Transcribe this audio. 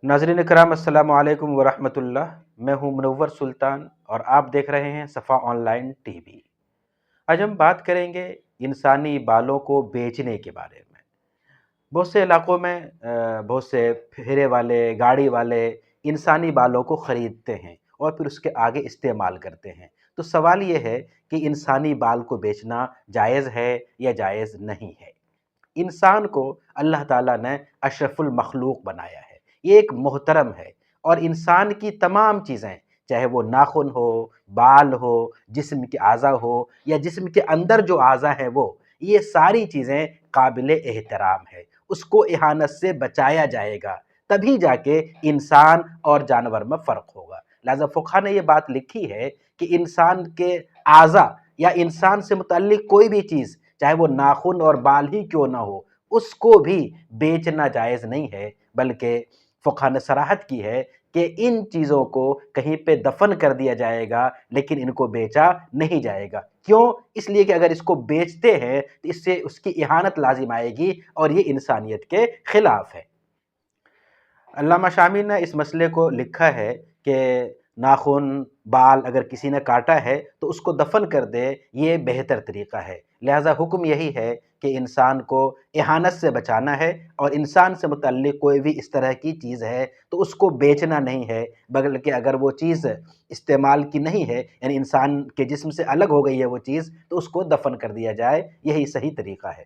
ناظرین کرام السلام علیکم ورحمۃ اللہ، میں ہوں منور سلطان اور آپ دیکھ رہے ہیں صفا آن لائن ٹی وی۔ آج ہم بات کریں گے انسانی بالوں کو بیچنے کے بارے میں۔ بہت سے علاقوں میں بہت سے پھیرے والے گاڑی والے انسانی بالوں کو خریدتے ہیں اور پھر اس کے آگے استعمال کرتے ہیں۔ تو سوال یہ ہے کہ انسانی بال کو بیچنا جائز ہے یا جائز نہیں ہے؟ انسان کو اللہ تعالیٰ نے اشرف المخلوق بنایا ہے، یہ ایک محترم ہے، اور انسان کی تمام چیزیں، چاہے وہ ناخن ہو، بال ہو، جسم کے اعضاء ہو یا جسم کے اندر جو اعضاء ہیں یہ ساری چیزیں قابل احترام ہے، اس کو اہانت سے بچایا جائے گا، تبھی جا کے انسان اور جانور میں فرق ہوگا۔ لہذا فقہ نے یہ بات لکھی ہے کہ انسان کے اعضاء یا انسان سے متعلق کوئی بھی چیز، چاہے وہ ناخن اور بال ہی کیوں نہ ہو، اس کو بھی بیچنا جائز نہیں ہے، بلکہ فقہ نے صراحت کی ہے کہ ان چیزوں کو کہیں پہ دفن کر دیا جائے گا لیکن ان کو بیچا نہیں جائے گا۔ کیوں؟ اس لیے کہ اگر اس کو بیچتے ہیں تو اس سے اس کی اہانت لازم آئے گی اور یہ انسانیت کے خلاف ہے۔ علامہ شامی نے اس مسئلے کو لکھا ہے کہ ناخن بال اگر کسی نے کاٹا ہے تو اس کو دفن کر دے، یہ بہتر طریقہ ہے۔ لہٰذا حکم یہی ہے کہ انسان کو اہانت سے بچانا ہے، اور انسان سے متعلق کوئی بھی اس طرح کی چیز ہے تو اس کو بیچنا نہیں ہے، بلکہ اگر وہ چیز استعمال کی نہیں ہے، یعنی انسان کے جسم سے الگ ہو گئی ہے وہ چیز، تو اس کو دفن کر دیا جائے، یہی صحیح طریقہ ہے۔